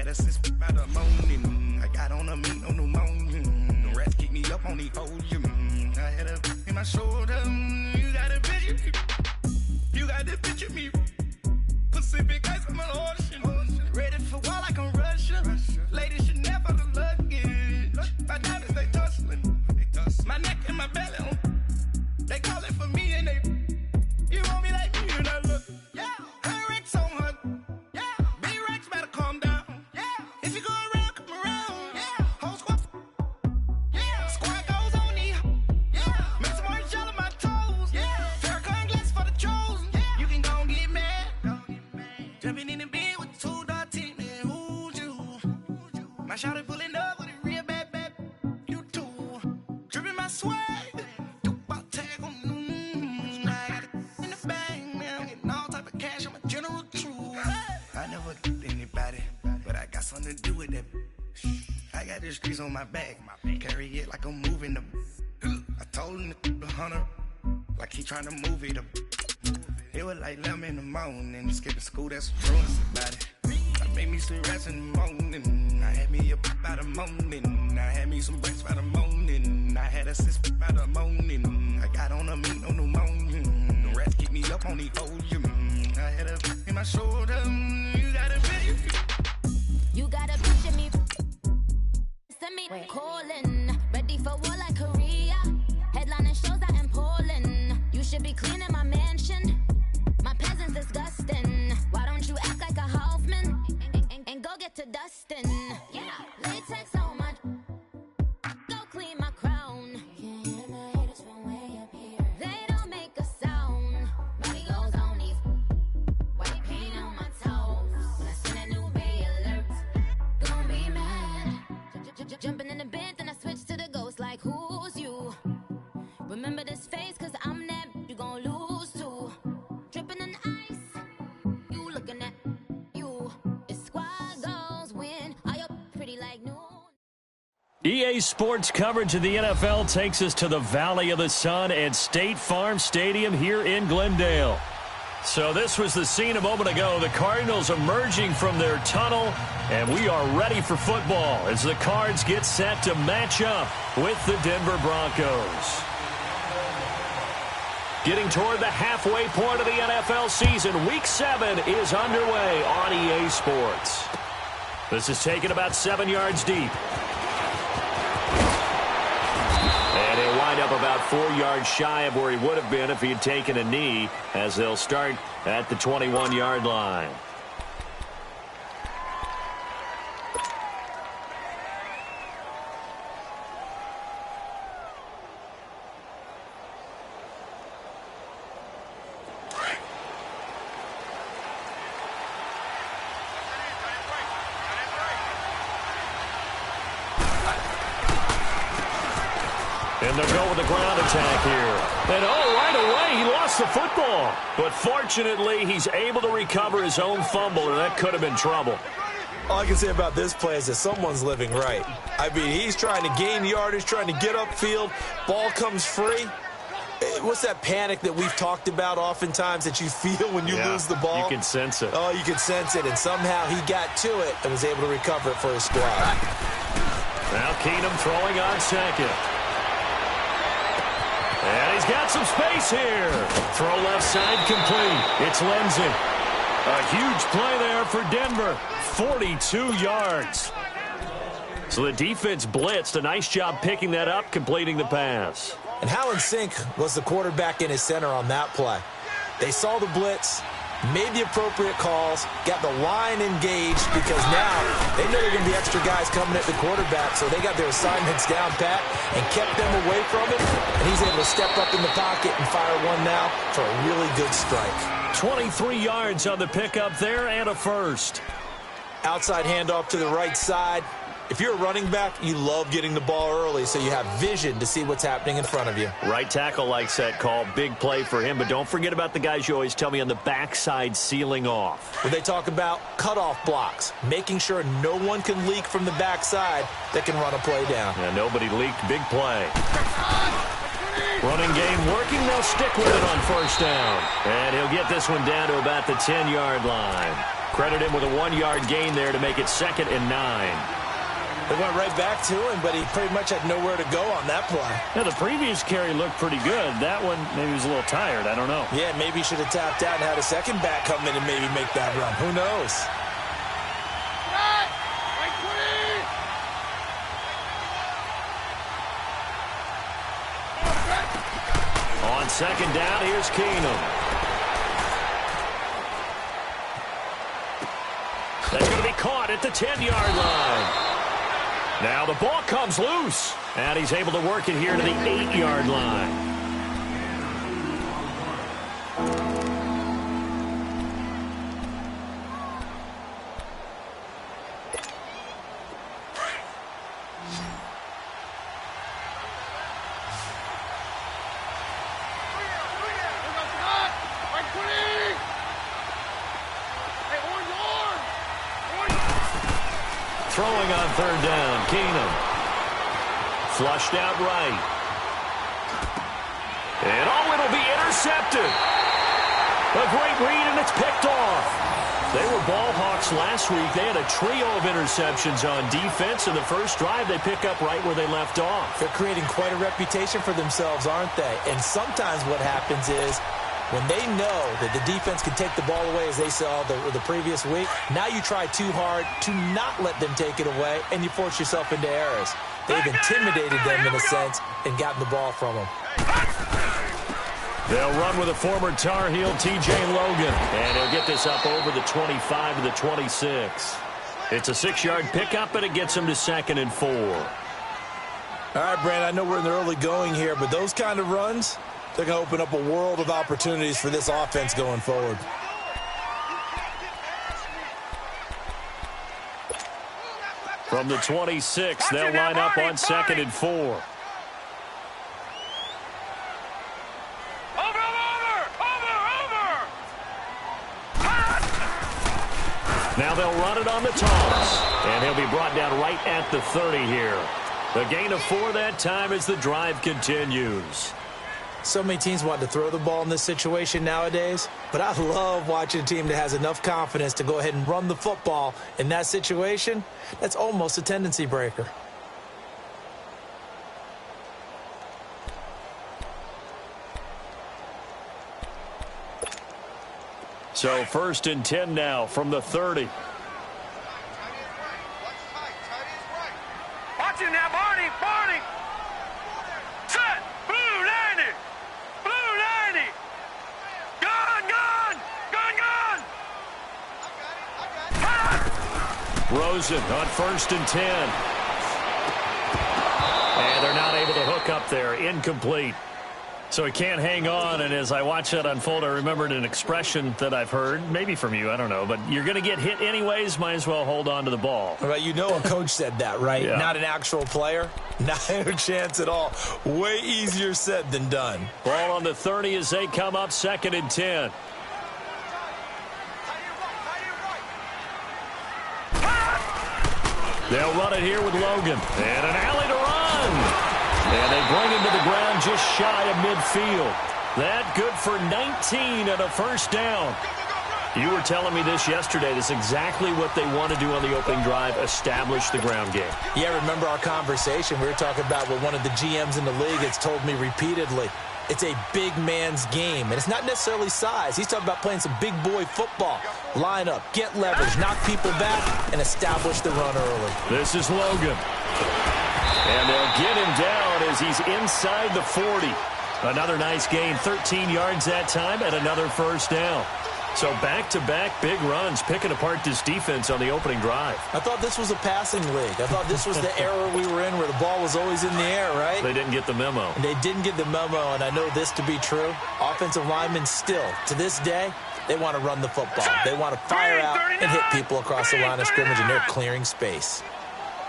a six by the morning. I got on a meat, no pneumonia. The rats keep me up on the podium. I had a in my shoulder. You got a picture me. You got the picture me. Pacific ice on the ocean. Ready for war like I'm Russia. Ladies should never the luggage. My diamonds, they tussling. My neck and my belly on. They call it for me and they. You want me like me and I look. Yeah. Her Rex on her. Yeah. B-Rex better calm down. Yeah. If you go around, come around. Yeah. Whole squad. Yeah. Squad goes on me. Yeah. Make some orange gel on my toes. Yeah. Farrakhan glass for the chosen. Yeah. You can go and get mad. Jumping in the bed with two dot team. Man, who's you? My shawty pulling up with a real bad. You too. Dripping my swag. Something to do with that. I got the streets on my back. Carry it like I'm moving them. I told him the hunter, like he trying to move it up. It was like 11 in the morning. Skipping school, that's ruins about it. I made me some rest in the morning. I had me up by the morning. I had me some breaks by the morning. I had a six by the morning. I got on a meat, no pneumonia. The rats keep me up on the podium. I had a in my shoulder. You got a video. You got a picture me. Send me calling. Ready for war like Korea. Headlining shows out in Poland. You should be cleaning my mansion. My peasants disgusting. Why don't you act like a Hoffman and go get to dustin'? Yeah, latex on my. Go clean my crown. Can't hear the haters from way up here. They don't make a sound. Money goes on these. White paint on my toes. When I send a new bay alert. Gonna be mad. Jumping in the bed, then I switch to the ghost like who's you? Remember this face, cause I'm that you gon' lose too. Dripping in ice, you looking at you. It's squad goals win. Are you pretty like noon? EA Sports coverage of the NFL takes us to the Valley of the Sun at State Farm Stadium here in Glendale. So this was the scene a moment ago. The Cardinals emerging from their tunnel, and we are ready for football as the Cards get set to match up with the Denver Broncos. Getting toward the halfway point of the NFL season, Week 7 is underway on EA Sports. This is taken about 7 yards deep. And he'll wind up about 4 yards shy of where he would have been if he had taken a knee, as they'll start at the 21-yard line. And they'll go with the ground attack here. And right away, he lost the football. But fortunately, he's able to recover his own fumble, and that could have been trouble. All I can say about this play is that someone's living right. I mean, he's trying to gain yardage, trying to get upfield. Ball comes free. What's that panic that we've talked about oftentimes that you feel when you lose the ball? You can sense it. Oh, you can sense it. And somehow he got to it and was able to recover it for his squad. Now Keenum throwing on second. And he's got some space here. Throw left side complete. It's Lindsey. A huge play there for Denver. 42 yards. So the defense blitzed. A nice job picking that up, completing the pass. And how in sync was the quarterback in his center on that play? They saw the blitz, made the appropriate calls, got the line engaged, because now they know there are going to be extra guys coming at the quarterback, so they got their assignments down pat and kept them away from him, and he's able to step up in the pocket and fire one now for a really good strike. 23 yards on the pickup there and a first. Outside handoff to the right side. If you're a running back, you love getting the ball early so you have vision to see what's happening in front of you. Right tackle likes that call. Big play for him, but don't forget about the guys you always tell me on the backside sealing off. When they talk about cutoff blocks, making sure no one can leak from the backside that can run a play down. Yeah, nobody leaked. Big play. Running game working. They'll stick with it on first down. And he'll get this one down to about the 10-yard line. Credit him with a 1-yard gain there to make it 2nd and 9. They went right back to him, but he pretty much had nowhere to go on that play. Yeah, the previous carry looked pretty good. That one, maybe he was a little tired. I don't know. Yeah, maybe he should have tapped out and had a second back come in and maybe make that run. Who knows? On 2nd down, here's Keenum. That's going to be caught at the 10-yard line. Now the ball comes loose, and he's able to work it here to the 8-yard line. Throwing on 3rd down, Keenum. Flushed out right. And it'll be intercepted. A great read, and it's picked off. They were ball hawks last week. They had a trio of interceptions on defense. In the first drive, they pick up right where they left off. They're creating quite a reputation for themselves, aren't they? And sometimes what happens is, when they know that the defense can take the ball away, as they saw the previous week, now you try too hard to not let them take it away, and you force yourself into errors. They've intimidated them in a sense and gotten the ball from them. They'll run with a former Tar Heel, T.J. Logan, and he'll get this up over the 25 to the 26. It's a 6-yard pickup, and it gets him to 2nd and 4. All right, Brand, I know we're in the early going here, but those kind of runs, they're going to open up a world of opportunities for this offense going forward. From the 26, they'll line up on 2nd and 4. Now they'll run it on the toss, and he'll be brought down right at the 30 here. The gain of 4 that time as the drive continues. So many teams want to throw the ball in this situation nowadays, but I love watching a team that has enough confidence to go ahead and run the football in that situation. That's almost a tendency breaker. So 1st and 10 now from the 30. Watch him now, Barney. Set. Blue 90. Gun. Rosen on 1st and 10. And they're not able to hook up there. Incomplete. So he can't hang on, and as I watch that unfold, I remembered an expression that I've heard, maybe from you, I don't know, but you're going to get hit anyways, might as well hold on to the ball. Right, you know a coach said that, right? Yeah. Not an actual player. Not a chance at all. Way easier said than done. Ball on the 30 as they come up 2nd and 10. They'll run it here with Logan. And an alley to run. And they bring him to the ground just shy of midfield. That good for 19 and a 1st down. You were telling me this yesterday. This is exactly what they want to do on the opening drive, establish the ground game. Yeah, remember our conversation? We were talking about what one of the GMs in the league has told me repeatedly. It's a big man's game, and it's not necessarily size. He's talking about playing some big boy football. Line up, get leverage, knock people back, and establish the run early. This is Logan. And they'll get him down as he's inside the 40. Another nice gain, 13 yards that time, and another 1st down. So back-to-back big runs, picking apart this defense on the opening drive. I thought this was a passing league. I thought this was the era we were in where the ball was always in the air, right? They didn't get the memo. And they didn't get the memo, and I know this to be true. Offensive linemen still, to this day, they want to run the football. They want to fire out and hit people across the line of scrimmage, and they're clearing space.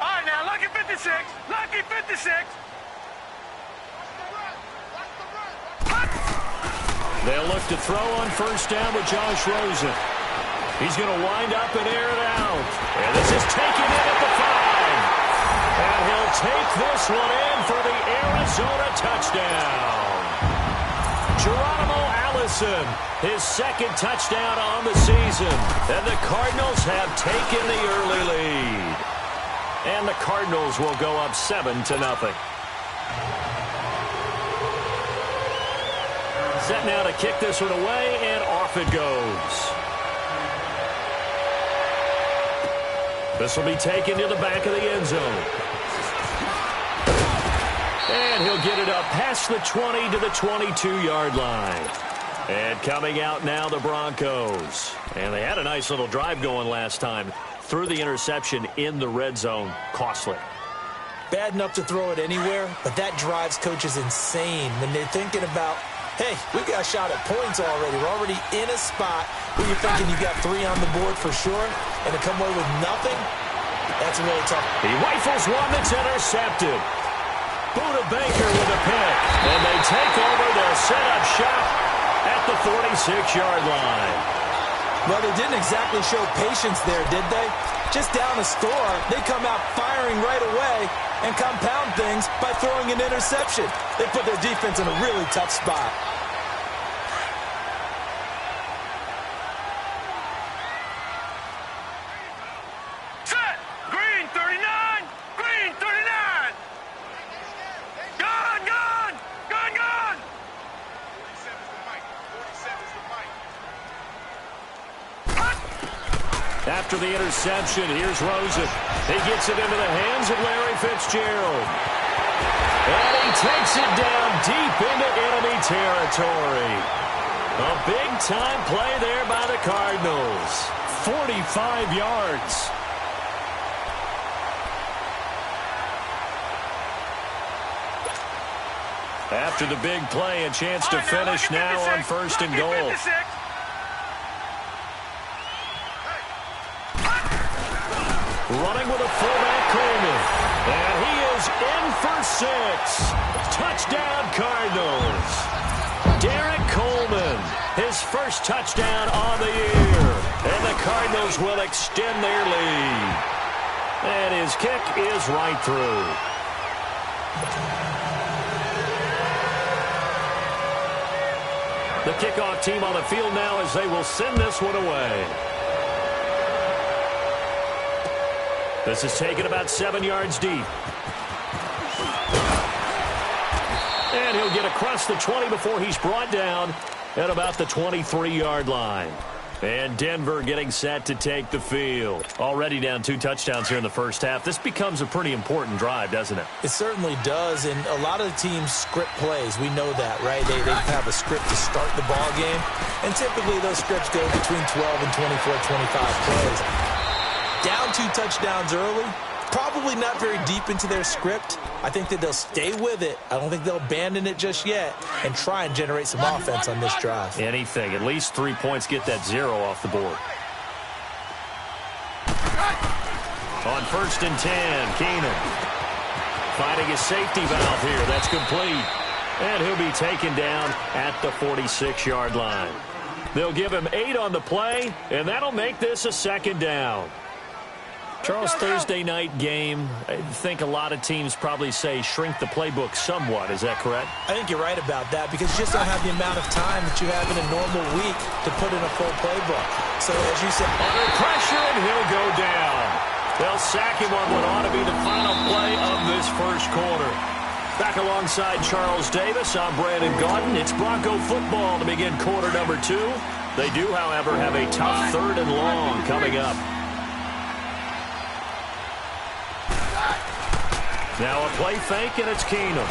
All right, now, lucky 56. Lucky 56. They'll look to throw on 1st down with Josh Rosen. He's going to wind up and air it out. And this is taken in at the 5. And he'll take this one in for the Arizona touchdown. Geronimo Allison, his second touchdown on the season. And the Cardinals have taken the early lead. And the Cardinals will go up 7-0. Set now to kick this one away, and off it goes. This will be taken to the back of the end zone. And he'll get it up past the 20 to the 22-yard line. And coming out now, the Broncos. And they had a nice little drive going last time. Threw the interception in the red zone. Costly. Bad enough to throw it anywhere, but that drives coaches insane when they're thinking about, hey, we got a shot at points already. We're already in a spot where you're thinking you got 3 on the board for sure, and to come away with nothing, that's really tough. He rifles one that's intercepted. Buda Baker with a pick. And they take over. They'll set up shop at the 46-yard line. Well, they didn't exactly show patience there, did they? Just down a score, they come out firing right away and compound things by throwing an interception. They put their defense in a really tough spot. Set! Green 39! Green 39! Gone! Gone! Gone! Gone! 47's the mic. 47's the mic. After the interception, here's Rosen. He gets it into the hands of Larry Fitzgerald. And he takes it down deep into enemy territory. A big-time play there by the Cardinals. 45 yards. After the big play, a chance to finish now on 1st and goal. Running with a fullback, Coleman. And he is in for 6. Touchdown, Cardinals. Derek Coleman, his first touchdown on the year. And the Cardinals will extend their lead. And his kick is right through. The kickoff team on the field now as they will send this one away. This is taken about 7 yards deep. And he'll get across the 20 before he's brought down at about the 23-yard line. And Denver getting set to take the field. Already down 2 touchdowns here in the first half. This becomes a pretty important drive, doesn't it? It certainly does, and a lot of the teams script plays. We know that, right? They have a script to start the ball game, and typically those scripts go between 12 and 24, 25 plays. Down 2 touchdowns early, probably not very deep into their script. I think that they'll stay with it. I don't think they'll abandon it just yet and try and generate some offense on this drive. Anything. At least 3 points, get that 0 off the board. On 1st and 10, Keenan finding his safety valve here. That's complete. And he'll be taken down at the 46-yard line. They'll give him 8 on the play, and that'll make this a 2nd down. Charles, Thursday night game, I think a lot of teams probably say shrink the playbook somewhat. Is that correct? I think you're right about that because you just don't have the amount of time that you have in a normal week to put in a full playbook. So, as you said, under pressure, and he'll go down. They'll sack him on what ought to be the final play of this first quarter. Back alongside Charles Davis, I'm Brandon Gaudin. It's Bronco football to begin quarter number 2. They do, however, have a tough 3rd and long coming up. Now a play fake, and it's Keenum.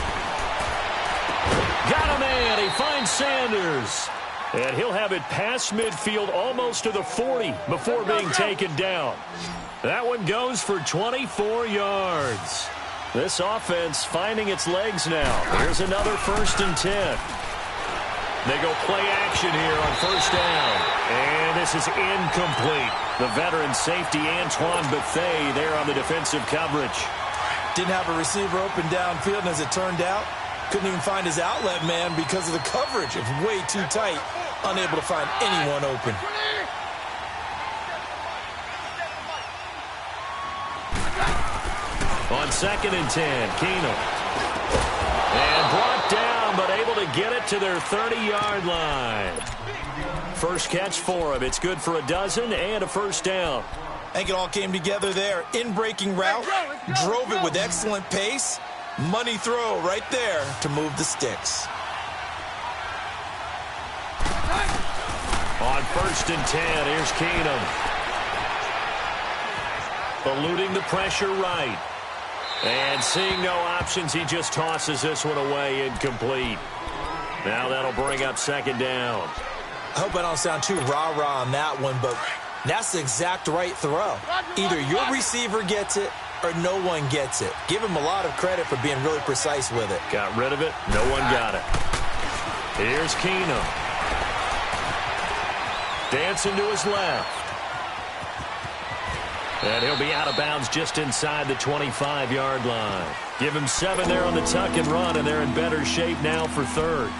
Got a man. He finds Sanders. And he'll have it past midfield almost to the 40 before being taken down. That one goes for 24 yards. This offense finding its legs now. Here's another 1st and 10. They go play action here on 1st down. And this is incomplete. The veteran safety Antoine Bethea there on the defensive coverage. Didn't have a receiver open downfield, and as it turned out, couldn't even find his outlet man because of the coverage. It was way too tight, unable to find anyone open. On 2nd and 10, Keenum. And brought down, but unable to get it to their 30-yard line. First catch for him. It's good for a dozen and a first down. I think it all came together there. In-breaking route, drove it with excellent pace. Money throw right there to move the sticks. On 1st and 10, here's Keenum. Eluding the pressure right. And seeing no options, he just tosses this one away incomplete. Now that'll bring up 2nd down. I hope I don't sound too rah-rah on that one, but that's the exact right throw. Either your receiver gets it or no one gets it. Give him a lot of credit for being really precise with it. Got rid of it. No one got it. Here's Keenum. Dancing to his left. And he'll be out of bounds just inside the 25-yard line. Give him 7 there on the tuck and run, and they're in better shape now for 3rd.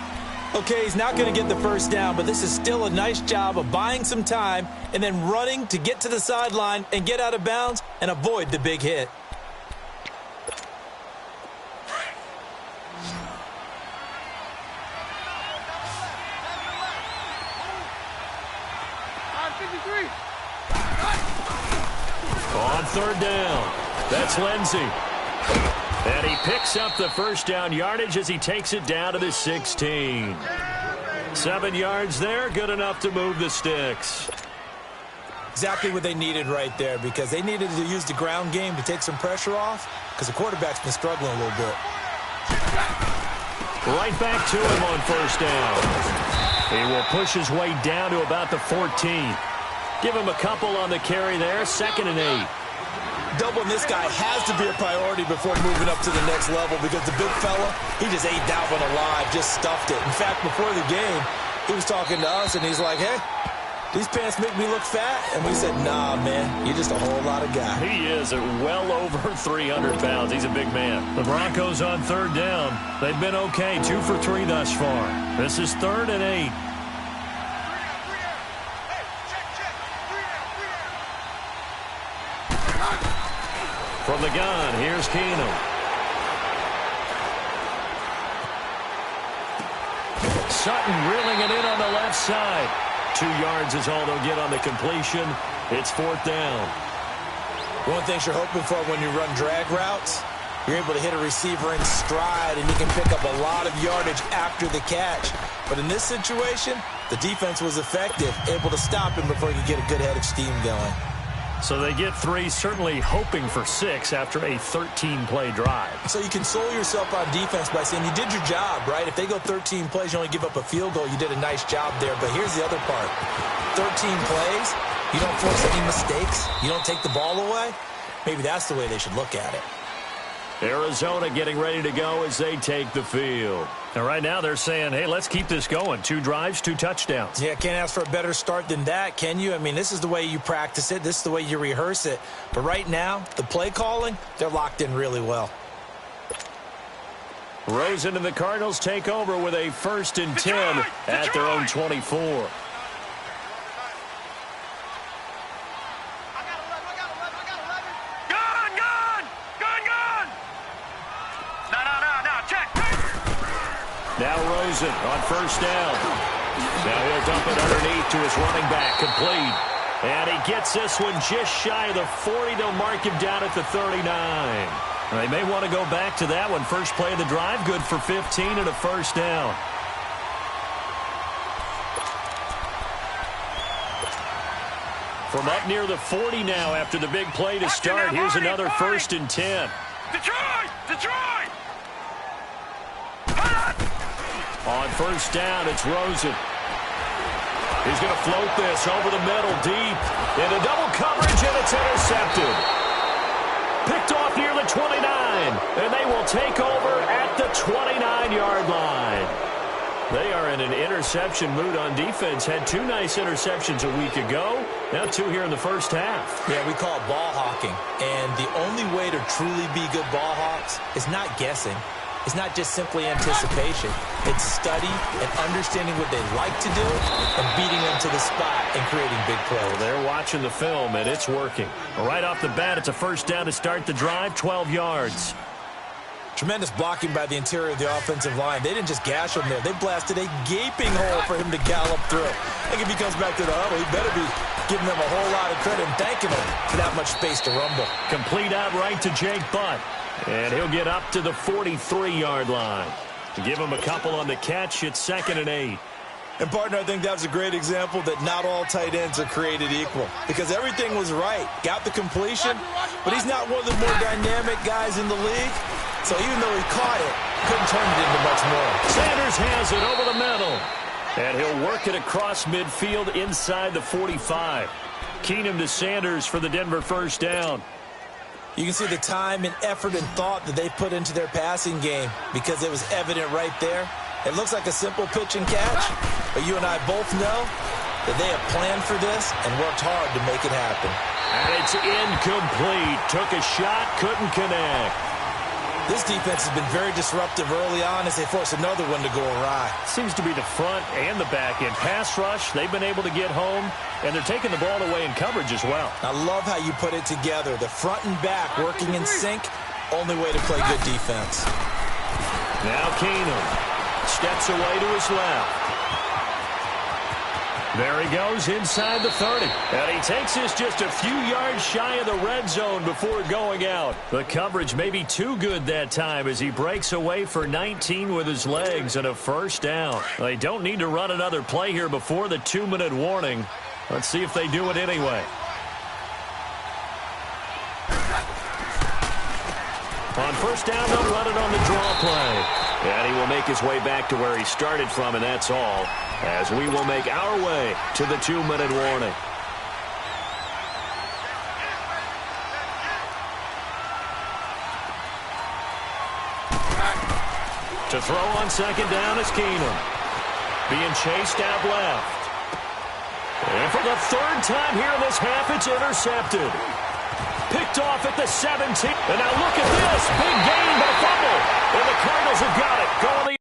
Okay, he's not going to get the first down, but this is still a nice job of buying some time and then running to get to the sideline and get out of bounds and avoid the big hit. On 3rd down, that's Lindsey. And he picks up the first down yardage as he takes it down to the 16. 7 yards there, good enough to move the sticks. Exactly what they needed right there, because they needed to use the ground game to take some pressure off, because the quarterback's been struggling a little bit. Right back to him on 1st down. He will push his way down to about the 14. Give him a couple on the carry there, 2nd and 8. Doubling this guy has to be a priority before moving up to the next level, because the big fella, he just ate that one alive, just stuffed it. In fact, before the game, he was talking to us, and he's like, hey, these pants make me look fat. And we said, nah, man, you're just a whole lot of guy. He is at well over 300 pounds. He's a big man. The Broncos on 3rd down. They've been okay, 2 for 3 thus far. This is 3rd and 8. From the gun, here's Keenum. Sutton reeling it in on the left side. 2 yards is all they'll get on the completion. It's 4th down. One thing you're hoping for when you run drag routes, you're able to hit a receiver in stride, and you can pick up a lot of yardage after the catch. But in this situation, the defense was effective, able to stop him before he could get a good head of steam going. So they get 3, certainly hoping for 6 after a 13-play drive. So you console yourself on defense by saying you did your job, right? If they go 13 plays, you only give up a field goal, you did a nice job there. But here's the other part. 13 plays, you don't force any mistakes, you don't take the ball away. Maybe that's the way they should look at it. Arizona getting ready to go as they take the field. And right now they're saying, hey, let's keep this going. 2 drives, 2 touchdowns. Yeah, can't ask for a better start than that, can you? I mean, this is the way you practice it. This is the way you rehearse it. But right now, the play calling, they're locked in really well. Rosen and the Cardinals take over with a 1st and 10 at their own 24. Now Rosen on 1st down. Now he'll dump it underneath to his running back, complete. And he gets this one just shy of the 40. They'll mark him down at the 39. They may want to go back to that one. First play of the drive, good for 15 and a 1st down. From up near the 40 now after the big play to start. Here's another 1st and 10. Detroit! On 1st down, it's Rosen. He's going to float this over the middle, deep. Into double coverage, and it's intercepted. Picked off near the 29, and they will take over at the 29-yard line. They are in an interception mood on defense. Had 2 nice interceptions a week ago. Now 2 here in the first half. Yeah, we call it ball hawking. And the only way to truly be good ball hawks is not guessing. It's not just simply anticipation. It's study and understanding what they like to do and beating them to the spot and creating big plays. Well, they're watching the film, and it's working. Right off the bat, it's a 1st down to start the drive, 12 yards. Tremendous blocking by the interior of the offensive line. They didn't just gash him there. They blasted a gaping hole for him to gallop through. I think if he comes back to the huddle, he better be giving them a whole lot of credit and thanking them for that much space to rumble. Complete out right to Jake Butt. And he'll get up to the 43-yard line. To give him a couple on the catch, it's 2nd and 8. And, partner, I think that was a great example that not all tight ends are created equal. Because everything was right. Got the completion, but he's not one of the more dynamic guys in the league. So even though he caught it, couldn't turn it into much more. Sanders has it over the middle. And he'll work it across midfield inside the 45. Keenum to Sanders for the Denver first down. You can see the time and effort and thought that they put into their passing game because it was evident right there. It looks like a simple pitch and catch, but you and I both know that they have planned for this and worked hard to make it happen. And it's incomplete. Took a shot, couldn't connect. This defense has been very disruptive early on as they force another one to go awry. Seems to be the front and the back end. Pass rush, they've been able to get home, and they're taking the ball away in coverage as well. I love how you put it together. The front and back working in sync, only way to play good defense. Now Keenum steps away to his left. There he goes inside the 30. And he takes this just a few yards shy of the red zone before going out. The coverage may be too good that time as he breaks away for 19 with his legs and a first down. They don't need to run another play here before the 2-minute warning. Let's see if they do it anyway. On first down, they'll run it on the draw play. And he will make his way back to where he started from, and that's all, as we will make our way to the 2-minute warning. To throw on second down is Keenum. Being chased out left. And for the third time here in this half, it's intercepted. Picked off at the 17. And now look at this. Big gain, but a fumble. And the Cardinals have got it. Going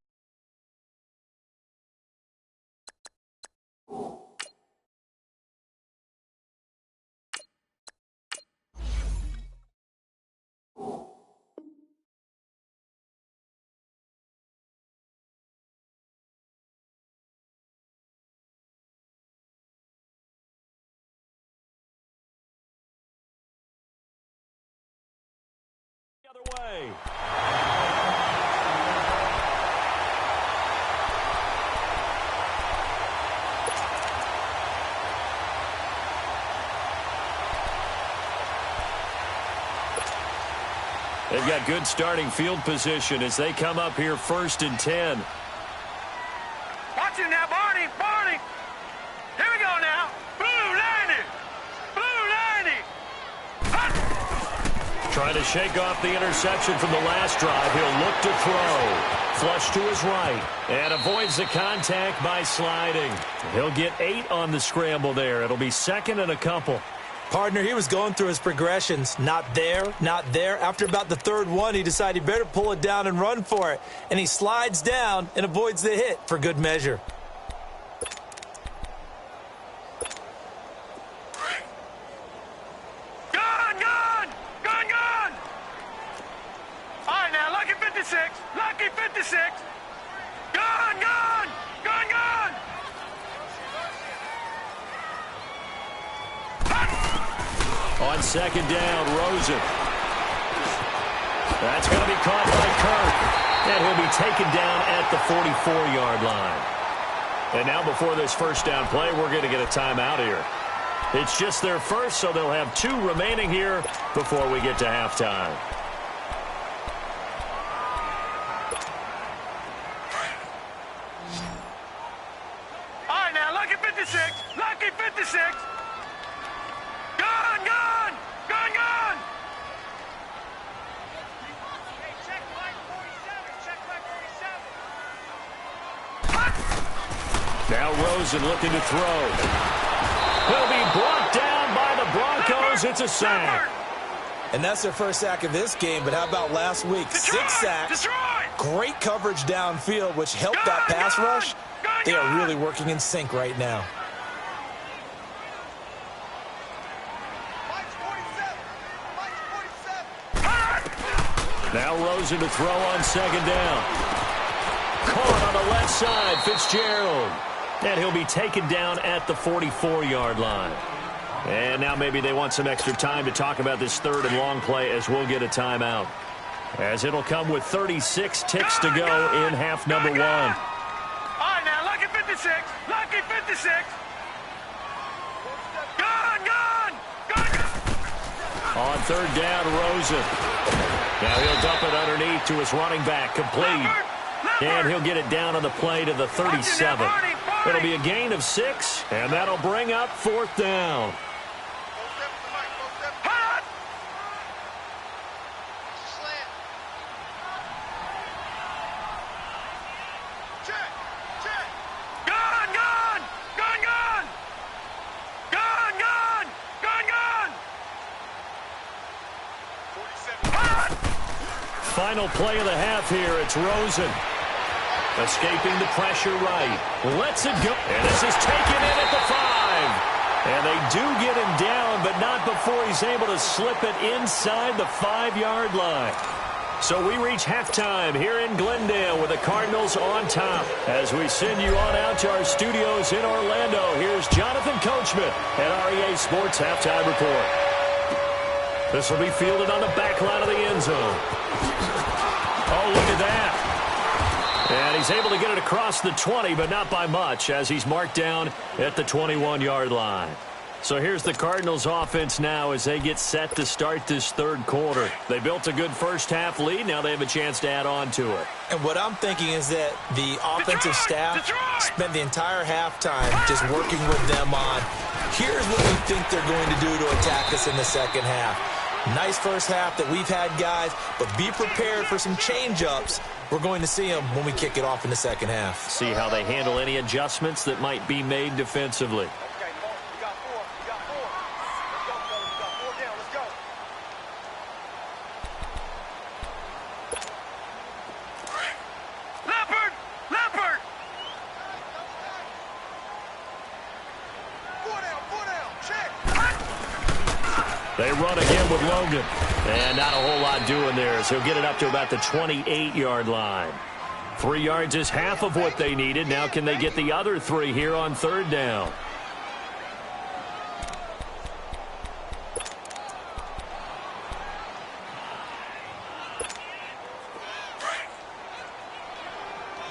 the other way. They've got good starting field position as they come up here 1st and 10. Watch it now, Barney. Barney. Here we go now. Blue 90. Blue 90. Trying to shake off the interception from the last drive. He'll look to throw. Flush to his right. And avoids the contact by sliding. He'll get 8 on the scramble there. It'll be 2nd and a couple. Partner, he was going through his progressions. Not there, not there. After about the 3rd one, he decided he better pull it down and run for it. And he slides down and avoids the hit for good measure. Gone, gone. Gone, gone. All right, now, lucky 56. Lucky 56. Gone, gone. Gone, gone. On second down, Rosen. That's going to be caught by Kirk. And he'll be taken down at the 44-yard line. And now before this first down play, we're going to get a timeout here. It's just their first, so they'll have 2 remaining here before we get to halftime. All right, now, lucky 56. Lucky 56. Gone, gone. Gone, gone. Hey, check line 47. Check line 47. Now Rosen looking to throw. He'll be brought down by the Broncos. It's a sack. And that's their first sack of this game, but how about last week? 6 sacks. Great coverage downfield, which helped that pass rush. They are really working in sync right now. Now Rosen to throw on second down. Caught on the left side, Fitzgerald. And he'll be taken down at the 44-yard line. And now maybe they want some extra time to talk about this third and long play as we'll get a timeout. As it'll come with 36 ticks to go in half number one. All right, now, lucky 56. Lucky 56. On third down, Rosen. Now he'll dump it underneath to his running back, complete. And he'll get it down on the play to the 37. It'll be a gain of 6, and that'll bring up fourth down. Final play of the half here. It's Rosen. Escaping the pressure right. Lets it go. And this is taken in at the 5. And they do get him down, but not before he's able to slip it inside the 5-yard line. So we reach halftime here in Glendale with the Cardinals on top. As we send you on out to our studios in Orlando, here's Jonathan Coachman at REA Sports Halftime Report. This will be fielded on the back line of the end zone. Oh, look at that. And he's able to get it across the 20, but not by much, as he's marked down at the 21-yard line. So here's the Cardinals offense now as they get set to start this third quarter. They built a good first-half lead. Now they have a chance to add on to it. And what I'm thinking is that the offensive staff spent the entire halftime just working with them on, here's what we think they're going to do to attack us in the second half. Nice first half that we've had, guys, but be prepared for some change-ups. We're going to see them when we kick it off in the second half. See how they handle any adjustments that might be made defensively. Okay, we got 4. We got 4. Let's go, we got 4 down. Let's go. Leopard! Leopard! 4 down. Check. They run again with Logan. And not a whole lot doing there, so he'll get it up to about the 28-yard line. 3 yards is half of what they needed. Now can they get the other 3 here on third down?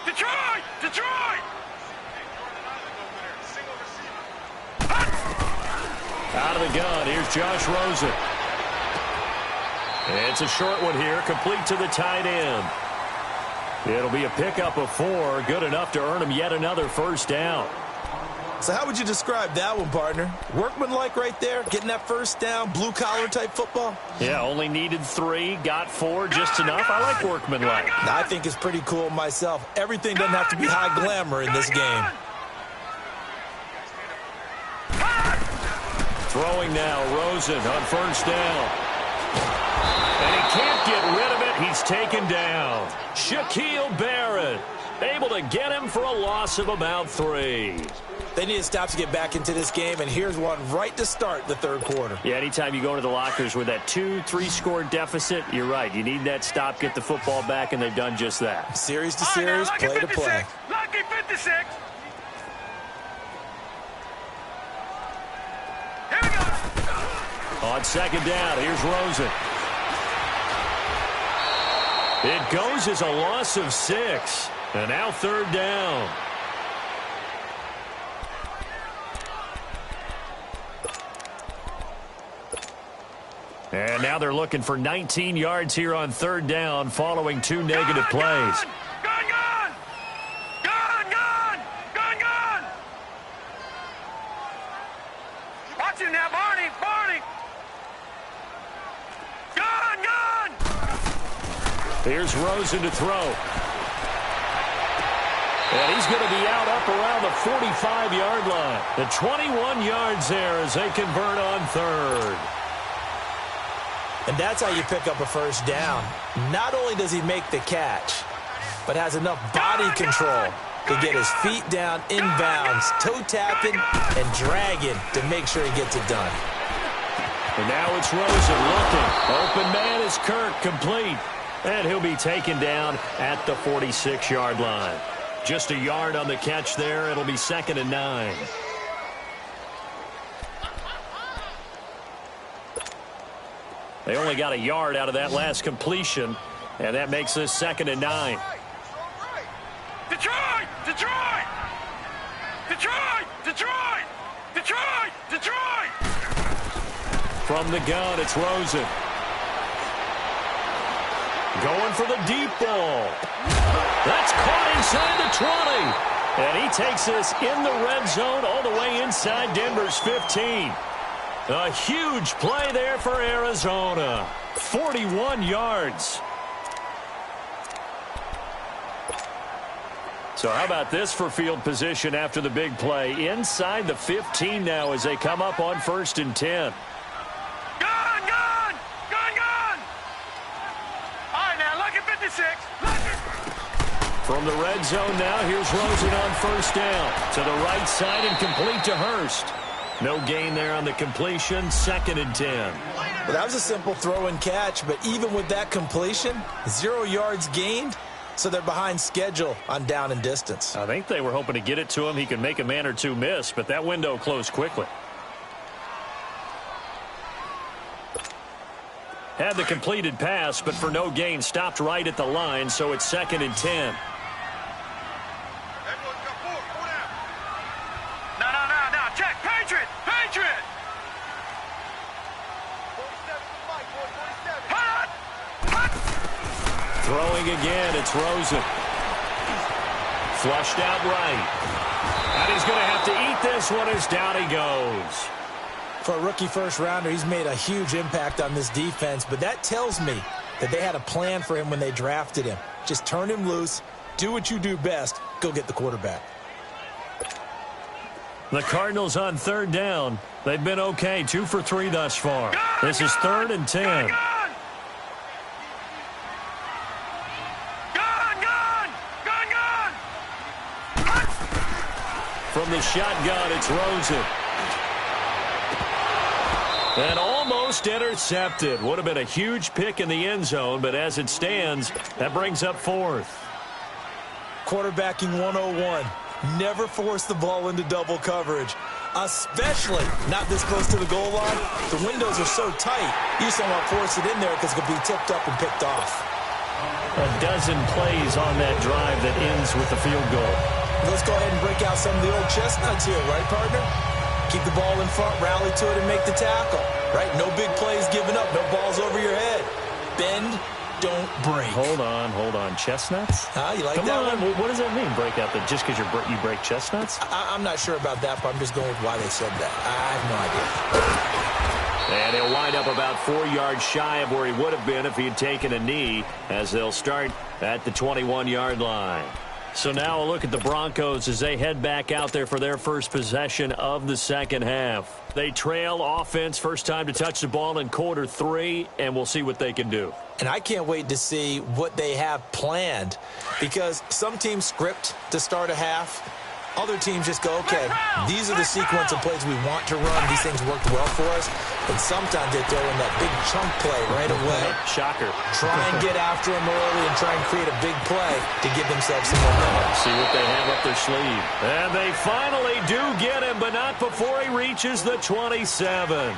Detroit! Detroit! Out of the gun, here's Josh Rosen. It's a short one here, complete to the tight end. It'll be a pickup of 4, good enough to earn him yet another first down. So how would you describe that one, partner? Workmanlike right there, getting that first down, blue-collar type football? Yeah, only needed 3, got 4, just enough. I like workmanlike. I think it's pretty cool myself. Everything doesn't have to be high glamour in this game. Throwing now, Rosen on first down. And he can't get rid of it. He's taken down. Shaquille Barrett able to get him for a loss of about 3. They need to stop to get back into this game, and here's one right to start the third quarter. Yeah, anytime you go into the lockers with that 2-3 score deficit, you're right. You need that stop, get the football back, and they've done just that. Series to series, play to play. Lucky 56. Here we go. On second down, here's Rosen. It goes as a loss of 6. And now third down. And now they're looking for 19 yards here on third down following 2 negative plays. Gun! Watch him now, Barney! Gun! Here's Rosen to throw. And he's going to be out up around the 45-yard line. The 21 yards there as they convert on third. And that's how you pick up a first down. Not only does he make the catch, but has enough body control to get his feet down inbounds, toe tapping and dragging to make sure he gets it done. And now it's Rosen looking. Open man is Kirk, complete. And he'll be taken down at the 46-yard line. Just a yard on the catch there. It'll be 2nd and 9. They only got a yard out of that last completion, and that makes this 2nd and 9. Detroit! Detroit! Detroit! Detroit! Detroit! Detroit! From the gun, it's Rosen. Going for the deep ball. That's caught inside the 20. And he takes this in the red zone all the way inside Denver's 15. A huge play there for Arizona. 41 yards. So how about this for field position after the big play? Inside the 15 now as they come up on 1st and 10. Gun! Gun! Gun! Gun! All right, now, lucky 56. From the red zone now, here's Rosen on 1st down. To the right side and complete to Hurst. No gain there on the completion, 2nd and 10. Well, that was a simple throw and catch, but even with that completion, 0 yards gained, so they're behind schedule on down and distance. I think they were hoping to get it to him. He could make a man or two miss, but that window closed quickly. Had the completed pass, but for no gain, stopped right at the line, so it's 2nd and 10. Throwing again, it's Rosen. Flushed out right. And he's going to have to eat this one as down he goes. For a rookie first-rounder, he's made a huge impact on this defense, but that tells me that they had a plan for him when they drafted him. Just turn him loose, do what you do best, go get the quarterback. The Cardinals on 3rd down. They've been okay, 2 for 3 thus far. This is 3rd and 10. From the shotgun, it's Rosen. And almost intercepted. Would have been a huge pick in the end zone, but as it stands, that brings up 4th. Quarterbacking 101. Never force the ball into double coverage, especially not this close to the goal line. The windows are so tight, you just don't want to force it in there because it could be tipped up and picked off. A dozen plays on that drive that ends with the field goal. Let's go ahead and break out some of the old chestnuts here, right, partner? Keep the ball in front, rally to it, and make the tackle, right? No big plays given up, no balls over your head. Bend, don't break. Hold on. Chestnuts? You like Come that on. one? What does that mean, break out? Just because you break chestnuts? I'm not sure about that, but I'm just going with why they said that. I have no idea. And he'll wind up about 4 yards shy of where he would have been if he had taken a knee, as they'll start at the 21-yard line. So now a look at the Broncos as they head back out there for their first possession of the second half. They trail offense, first time to touch the ball in quarter 3, and we'll see what they can do. And I can't wait to see what they have planned, because some teams script to start a half. Other teams just go, okay, these are the sequence of plays we want to run. These things worked well for us. And sometimes they throw in that big chunk play right away. Shocker. Try and get after them early and try and create a big play to give themselves some momentum. See what they have up their sleeve. And they finally do get him, but not before he reaches the 27.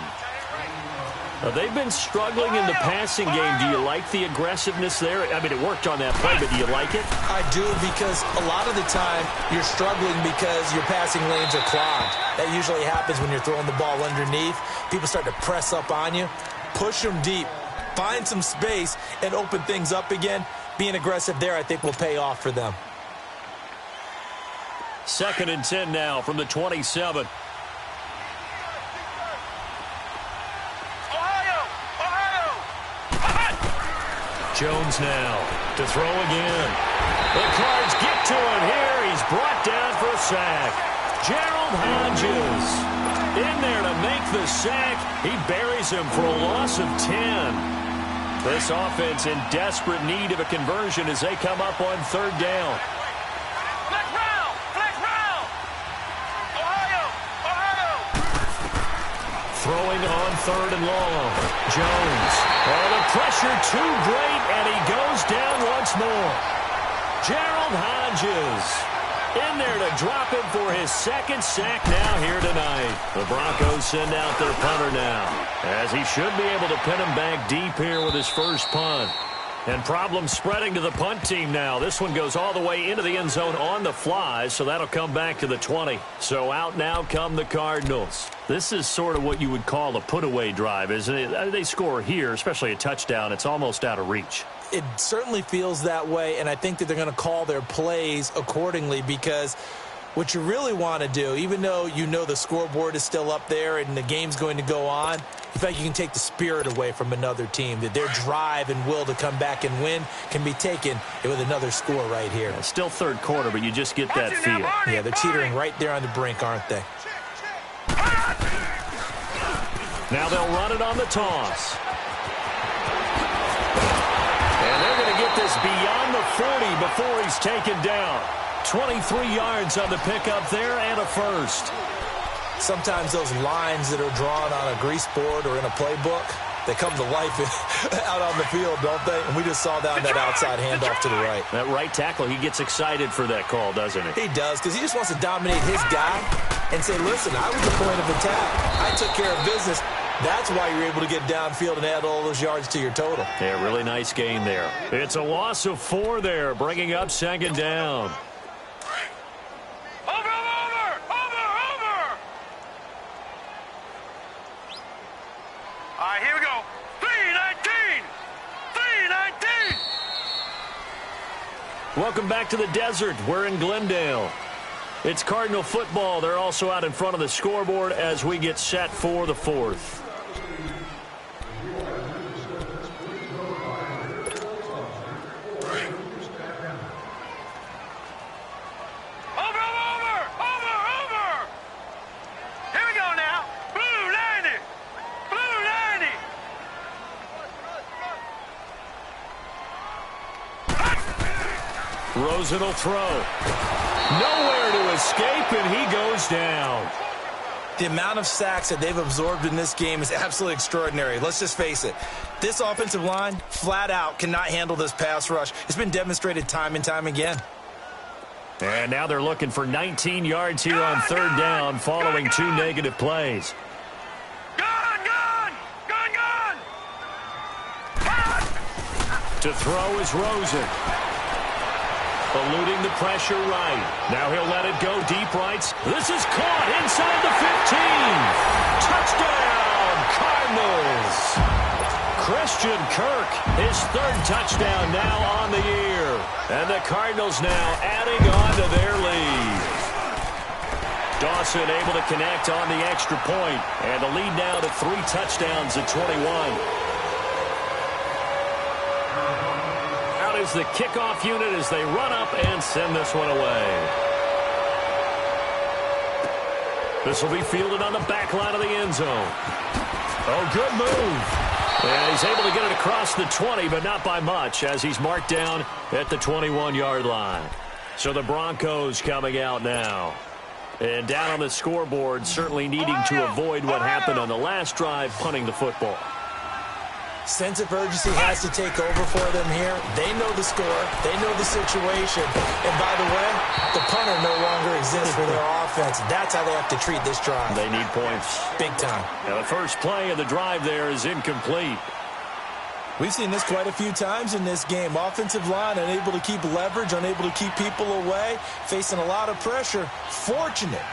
They've been struggling in the passing game. Do you like the aggressiveness there? I mean, it worked on that play, but do you like it? I do, because a lot of the time you're struggling because your passing lanes are clogged. That usually happens when you're throwing the ball underneath. People start to press up on you. Push them deep. Find some space and open things up again. Being aggressive there, I think, will pay off for them. 2nd and 10 now from the 27. Jones now to throw again. The Cards get to him here. He's brought down for a sack. Gerald Hodges in there to make the sack. He buries him for a loss of 10. This offense in desperate need of a conversion as they come up on 3rd down. Flex round! Ohio! Throwing on 3rd and long. Jones. Oh, the pressure too great, and he goes down once more. Gerald Hodges in there to drop him for his second sack now here tonight. The Broncos send out their punter now, as he should be able to pin him back deep here with his first punt. And problems spreading to the punt team now. This one goes all the way into the end zone on the fly, so that'll come back to the 20. So out now come the Cardinals. This is sort of what you would call a put-away drive, isn't it? They score here, especially a touchdown. It's almost out of reach. It certainly feels that way, and I think that they're going to call their plays accordingly, because what you really want to do, even though you know the scoreboard is still up there and the game's going to go on, in fact, you can take the spirit away from another team, that their drive and will to come back and win can be taken with another score right here. Yeah, still third quarter, but you just get that feel. Yeah, they're teetering right there on the brink, aren't they? Now they'll run it on the toss. And they're going to get this beyond the 40 before he's taken down. 23 yards on the pickup there and a first. Sometimes those lines that are drawn on a grease board or in a playbook, they come to life out on the field, don't they? And we just saw that outside handoff to the right. That right tackle, he gets excited for that call, doesn't he? He does, because he just wants to dominate his guy and say, listen, I was the point of attack. I took care of business. That's why you're able to get downfield and add all those yards to your total. Yeah, really nice gain there. It's a loss of 4 there, bringing up second down. All right, here we go. 3-19. 3-19. Welcome back to the desert. We're in Glendale. It's Cardinal football. They're also out in front of the scoreboard as we get set for the fourth. Rosen will throw. Nowhere to escape, and he goes down. The amount of sacks that they've absorbed in this game is absolutely extraordinary. Let's just face it. This offensive line, flat out, cannot handle this pass rush. It's been demonstrated time and time again. And now they're looking for 19 yards here on third down following 2 negative plays. To throw is Rosen. Eluding the pressure right. Now he'll let it go deep right. This is caught inside the 15. Touchdown, Cardinals. Christian Kirk, his 3rd touchdown now on the year. And the Cardinals now adding on to their lead. Dawson able to connect on the extra point. And the lead now to 3 touchdowns at 21. Is the kickoff unit as they run up and send this one away. This will be fielded on the back line of the end zone. Oh, good move. And he's able to get it across the 20, but not by much, as he's marked down at the 21-yard line. So the Broncos coming out now. And down on the scoreboard, certainly needing to avoid what happened on the last drive, punting the football. Sense of urgency has to take over for them here. They know the score. They know the situation. And by the way, the punter no longer exists for their offense. That's how they have to treat this drive. They need points. Big time. Now the first play of the drive there is incomplete. We've seen this quite a few times in this game. Offensive line unable to keep leverage, unable to keep people away, facing a lot of pressure. Fortunate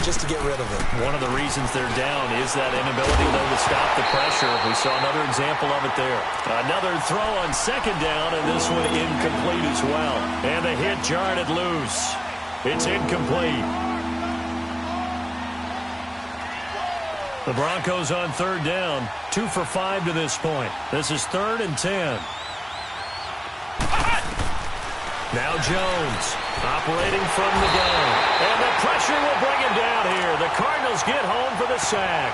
just to get rid of it. One of the reasons they're down is that inability, though, to stop the pressure. We saw another example of it there. Another throw on second down, and this one incomplete as well. And the hit jarred it loose. It's incomplete. The Broncos on third down, 2 for 5 to this point. This is 3rd and 10. Now Jones operating from the gun. And the pressure will bring him down here. The Cardinals get home for the sack.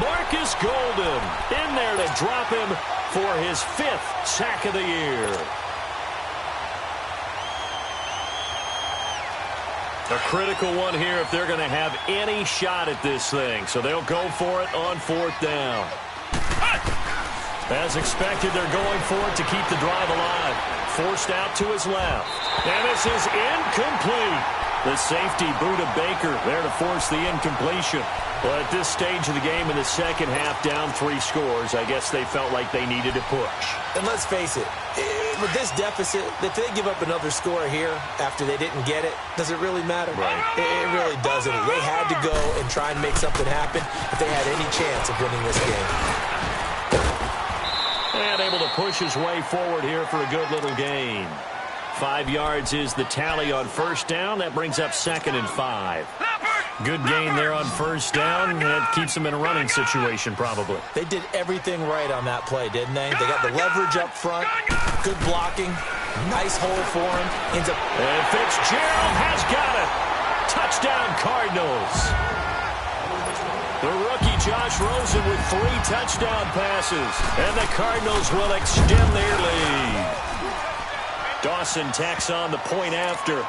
Marcus Golden in there to drop him for his 5th sack of the year. A critical one here if they're going to have any shot at this thing. So they'll go for it on 4th down. As expected, they're going for it to keep the drive alive. Forced out to his left. And this is incomplete. The safety, Buda Baker, there to force the incompletion. Well, at this stage of the game in the second half, down 3 scores, I guess they felt like they needed to push. And let's face it, with this deficit, if they give up another score here after they didn't get it, does it really matter? Right. It really doesn't. They had to go and try and make something happen if they had any chance of winning this game. And able to push his way forward here for a good little gain. 5 yards is the tally on first down. That brings up 2nd and 5. Good gain there on first down. That keeps them in a running situation, probably. They did everything right on that play, didn't they? They got the leverage up front, good blocking, nice hole for him. And Fitzgerald has got it. Touchdown, Cardinals. The rookie Josh Rosen with 3 touchdown passes. And the Cardinals will extend their lead. Dawson tacks on the point after.